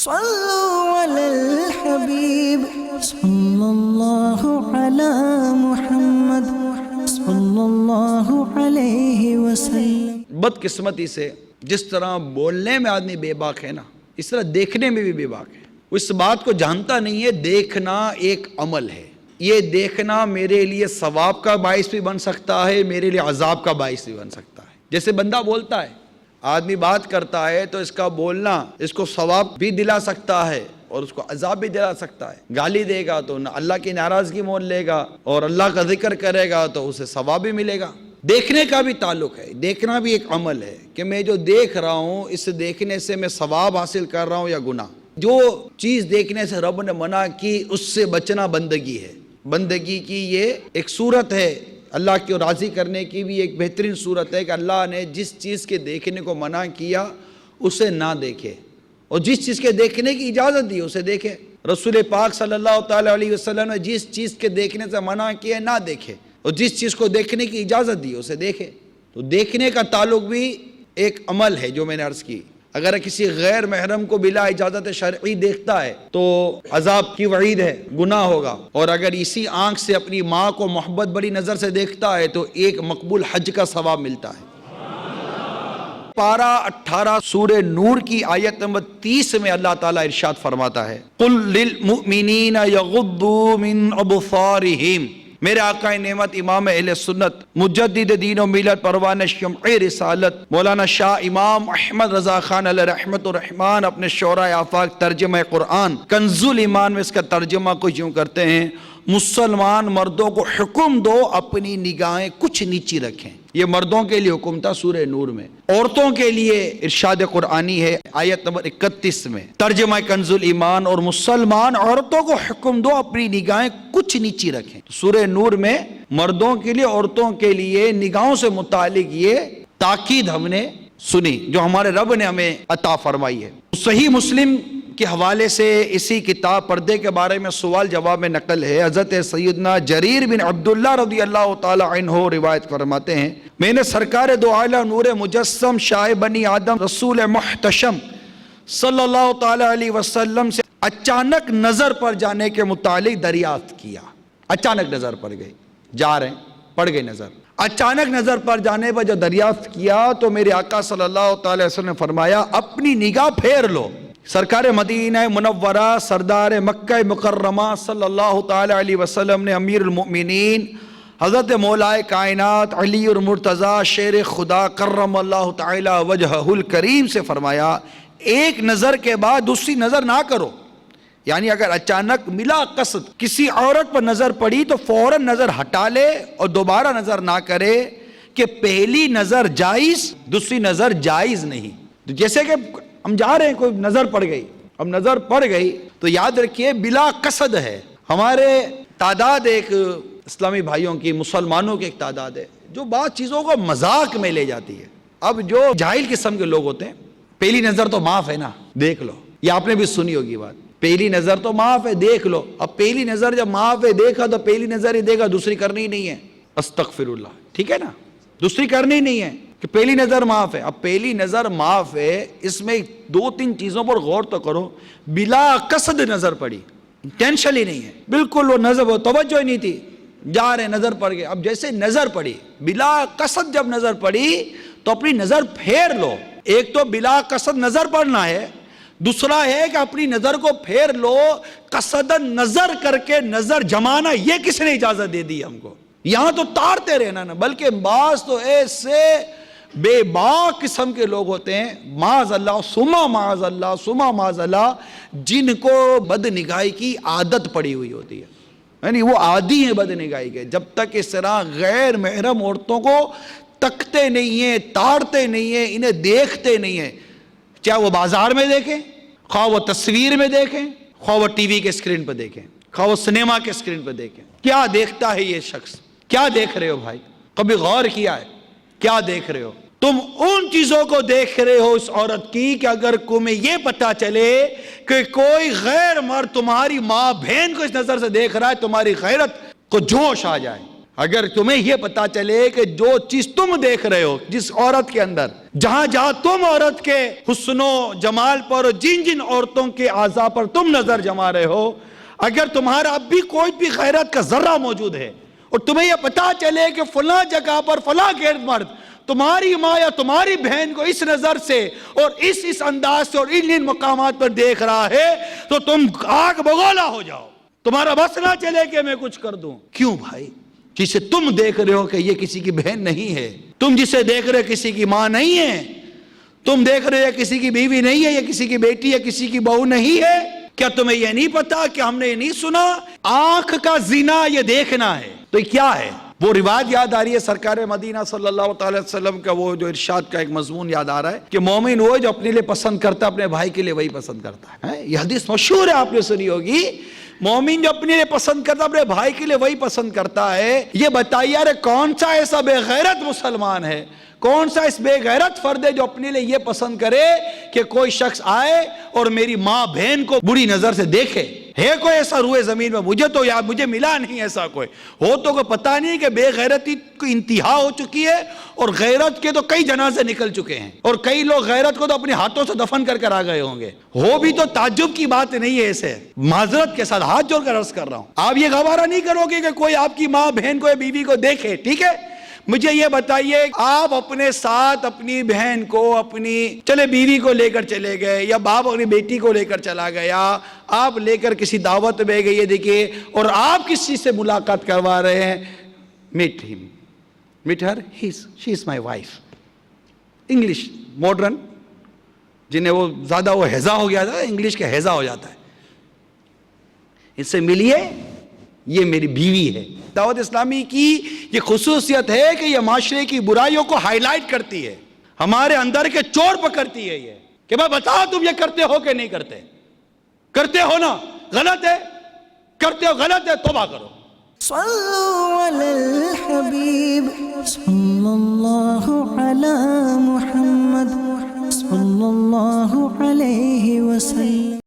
صلوا على الحبيب صلى الله على محمد صلى الله عليه وسلم۔ بدقسمتی سے جس طرح بولنے میں آدمی بے باک ہے نا، اس طرح دیکھنے میں بھی بے باک ہے۔ وہ اس بات کو جانتا نہیں ہے دیکھنا ایک عمل ہے، یہ دیکھنا میرے لیے ثواب کا باعث بھی بن سکتا ہے، میرے لیے عذاب کا باعث بھی بن سکتا ہے۔ جیسے بندہ بولتا ہے، آدمی بات کرتا ہے تو اس کا بولنا اس کو ثواب بھی دلا سکتا ہے اور اس کو عذاب بھی دلا سکتا ہے۔ گالی دے گا تو اللہ کی ناراضگی مول لے گا، اور اللہ کا ذکر کرے گا تو اسے ثواب بھی ملے گا۔ دیکھنے کا بھی تعلق ہے، دیکھنا بھی ایک عمل ہے کہ میں جو دیکھ رہا ہوں اس دیکھنے سے میں ثواب حاصل کر رہا ہوں یا گناہ۔ جو چیز دیکھنے سے رب نے منع کی اس سے بچنا بندگی ہے۔ بندگی کی یہ ایک صورت ہے، اللہ کو راضی کرنے کی بھی ایک بہترین صورت ہے کہ اللہ نے جس چیز کے دیکھنے کو منع کیا اسے نہ دیکھے، اور جس چیز کے دیکھنے کی اجازت دی اسے دیکھے۔ رسول پاک صلی اللہ تعالیٰ علیہ وسلم نے جس چیز کے دیکھنے سے منع کیا نہ دیکھے، اور جس چیز کو دیکھنے کی اجازت دی اسے دیکھے۔ تو دیکھنے کا تعلق بھی ایک عمل ہے جو میں نے عرض کی۔ اگر کسی غیر محرم کو بلا اجازت شرعی دیکھتا ہے تو عذاب کی وعید ہے، گناہ ہوگا، اور اگر اسی آنکھ سے اپنی ماں کو محبت بڑی نظر سے دیکھتا ہے تو ایک مقبول حج کا ثواب ملتا ہے۔ پارہ 18 سورہ نور کی آیت نمبر 30 میں اللہ تعالیٰ ارشاد فرماتا ہے، قُل لِلْمُؤْمِنِينَ يَغُضُّوا مِنْ أَبْصَارِهِمْ۔ میرے آقا نعمت امام اہل سنت مجدد دین و ملت پروان شمع رسالت مولانا شاہ امام احمد رضا خان علیہ رحمت الرحمن اپنے شعراء آفاق ترجمہ قرآن کنز الایمان میں اس کا ترجمہ کچھ یوں کرتے ہیں، مسلمان مردوں کو حکم دو اپنی نگاہیں کچھ نیچی رکھیں۔ یہ مردوں کے لیے حکم تھا سورہ نور میں۔ عورتوں کے لیے ارشاد قرآنی ہے آیت نمبر 31 میں، ترجمہ کنز الایمان، اور مسلمان عورتوں کو حکم دو اپنی نگاہیں کچھ نیچی رکھیں۔ سورہ نور میں مردوں کے لیے عورتوں کے لیے نگاہوں سے متعلق یہ تاکید ہم نے سنی جو ہمارے رب نے ہمیں عطا فرمائی ہے۔ صحیح مسلم کے حوالے سے اسی کتاب پردے کے بارے میں سوال جواب میں نقل ہے، حضرت سیدنا جریر بن عبداللہ رضی اللہ تعالی عنہ روایت فرماتے ہیں، میں نے سرکار دو عالم نور مجسم شاہ بنی آدم رسول محتشم صلی اللہ تعالی علیہ وسلم سے اچانک نظر پڑ جانے کے متعلق دریافت کیا۔ اچانک نظر پڑ گئی، جا رہے ہیں پڑ گئی نظر، اچانک نظر پڑ جانے پر جو دریافت کیا تو میرے آقا صلی اللہ تعالی وسلم نے فرمایا اپنی نگاہ پھیر لو۔ سرکار مدینہ منورہ سردار مکہ مکرمہ صلی اللہ تعالی علیہ وسلم نے امیر المؤمنین حضرت مولائے کائنات علی المرتضیٰ شیر خدا کرم اللہ تعالی وجہہ الکریم سے فرمایا ایک نظر کے بعد دوسری نظر نہ کرو۔ یعنی اگر اچانک ملا قصد کسی عورت پر نظر پڑی تو فوراً نظر ہٹا لے اور دوبارہ نظر نہ کرے، کہ پہلی نظر جائز دوسری نظر جائز نہیں۔ جیسے کہ ہم جا رہے ہیں، کوئی نظر پڑ گئی، اب نظر پڑ گئی تو یاد رکھیے بلا قصد ہے۔ ہمارے تعداد ایک اسلامی بھائیوں کی، مسلمانوں کی ایک تعداد ہے جو بعض چیزوں کو مذاق میں لے جاتی ہے۔ اب جو جاہل قسم کے لوگ ہوتے ہیں، پہلی نظر تو معاف ہے نا، دیکھ لو، یہ آپ نے بھی سنی ہوگی بات، پہلی نظر تو معاف ہے دیکھ لو۔ اب پہلی نظر جب معاف ہے دیکھا تو پہلی نظر ہی دیکھا، دوسری کرنی نہیں ہے، استغفر اللہ، ٹھیک ہے نا، دوسری کرنی نہیں ہے کہ پہلی نظر معاف ہے۔ اب پہلی نظر معاف ہے، اس میں دو تین چیزوں پر غور تو کرو۔ بلا قصد نظر پڑی، انٹینشنلی نہیں ہے، بالکل وہ نظر وہ توجہ ہی نہیں تھی، جا رہے نظر پڑ گئے۔ اب جیسے نظر پڑی بلا قصد، جب نظر پڑی تو اپنی نظر پھیر لو۔ ایک تو بلا قصد نظر پڑنا ہے، دوسرا ہے کہ اپنی نظر کو پھیر لو۔ قصدن نظر کر کے نظر جمانا یہ کس نے اجازت دے دی ہم کو؟ یہاں تو تارتے رہنا نا، بلکہ بعض تو ایسے بے باک قسم کے لوگ ہوتے ہیں، معاذ اللہ سما معاذ اللہ سما معاذ اللہ، جن کو بد نگاہی کی عادت پڑی ہوئی ہوتی ہے، یعنی وہ عادی ہیں بد نگاہی کے۔ جب تک اس طرح غیر محرم عورتوں کو تکتے نہیں ہیں، تاڑتے نہیں ہیں، انہیں دیکھتے نہیں ہیں، چاہے وہ بازار میں دیکھیں، خواہ وہ تصویر میں دیکھیں، خواہ وہ ٹی وی کے اسکرین پہ دیکھیں، خواہ وہ سنیما کے اسکرین پہ دیکھیں، کیا دیکھتا ہے یہ شخص؟ کیا دیکھ رہے ہو بھائی؟ کبھی غور کیا ہے کیا دیکھ رہے ہو؟ تم ان چیزوں کو دیکھ رہے ہو اس عورت کی کہ اگر تمہیں یہ پتا چلے کہ کوئی غیر مرد تمہاری ماں بہن کو اس نظر سے دیکھ رہا ہے، تمہاری غیرت کو جوش آ جائے، اگر تمہیں یہ پتا چلے کہ جو چیز تم دیکھ رہے ہو جس عورت کے اندر، جہاں جہاں تم عورت کے حسن و جمال پر اور جن جن عورتوں کے اعضاء پر تم نظر جما رہے ہو، اگر تمہارا اب بھی کوئی بھی غیرت کا ذرہ موجود ہے اور تمہیں یہ پتا چلے کہ فلاں جگہ پر فلاں غیر مرد تمہاری ماں یا تمہاری بہن کو اس نظر سے اور اس انداز سے اور ان مقامات پر دیکھ رہا ہے، تو تم آگ بگولا ہو جاؤ، تمہارا بس نہ چلے کہ میں کچھ کر دوں۔ کیوں بھائی؟ جسے تم دیکھ رہے ہو کہ یہ کسی کی بہن نہیں ہے، تم جسے دیکھ رہے ہو کسی کی ماں نہیں ہے، تم دیکھ رہے ہو کسی کی بیوی نہیں ہے، یا کسی کی بیٹی یا کسی کی بہو نہیں ہے، کیا تمہیں یہ نہیں پتا کہ ہم نے یہ نہیں سنا آنکھ کا زنا یہ دیکھنا ہے؟ تو یہ کیا ہے؟ وہ روایت یاد آ رہی ہے سرکار مدینہ صلی اللہ تعالی وسلم کا، وہ جو ارشاد کا ایک مضمون یاد آ رہا ہے کہ مومن وہ جو اپنے لیے پسند کرتا ہے اپنے بھائی کے لیے وہی پسند کرتا ہے۔ یہ حدیث مشہور ہے، آپ نے سنی ہوگی، مومن جو اپنے لیے پسند کرتا ہے اپنے بھائی کے لیے وہی پسند کرتا ہے۔ یہ بتائیے یار کون سا ایسا بے غیرت مسلمان ہے، کون سا اس بے غیرت فرد ہے جو اپنے لیے یہ پسند کرے کہ کوئی شخص آئے اور میری ماں بہن کو بری نظر سے دیکھے؟ ہے کوئی ایسا روئے زمین میں؟ مجھے تو یاد مجھے ملا نہیں ایسا کوئی، ہو تو کو پتہ نہیں کہ بے غیرتی کو انتہا ہو چکی ہے، اور غیرت کے تو کئی جنازے نکل چکے ہیں، اور کئی لوگ غیرت کو تو اپنے ہاتھوں سے دفن کر کر آ گئے ہوں گے۔ ہو بھی تو تعجب کی بات نہیں ہے، اسے معذرت کے ساتھ ہاتھ جوڑ کر عرض کر رہا ہوں، آپ یہ گوارا نہیں کرو گے کہ کوئی آپ کی ماں بہن کو یا بیوی کو دیکھے، ٹھیک ہے؟ مجھے یہ بتائیے، آپ اپنے ساتھ اپنی بہن کو، اپنی چلے بیوی کو لے کر چلے گئے، یا باپ اپنی بیٹی کو لے کر چلا گیا، آپ لے کر کسی دعوت میں گئے، دیکھیے، اور آپ کسی سے ملاقات کروا رہے ہیں، meet him, meet her, she is my wife۔ English modern جنہیں وہ زیادہ وہ ہیضہ ہو گیا تھا، انگلش کا ہیضہ ہو جاتا ہے، اس سے ملیے، یہ میری بیوی ہے۔ دعوت اسلامی کی یہ خصوصیت ہے کہ یہ معاشرے کی برائیوں کو ہائی لائٹ کرتی ہے، ہمارے اندر کے چور پکڑتی ہے، یہ کہ بھائی بتاؤ تم یہ کرتے ہو کہ نہیں کرتے؟ کرتے ہو نا؟ غلط ہے، کرتے ہو غلط ہے، توبہ کرو۔ صلوا علی الحبیب صلی اللہ علی محمد صلی اللہ علیہ وسلم۔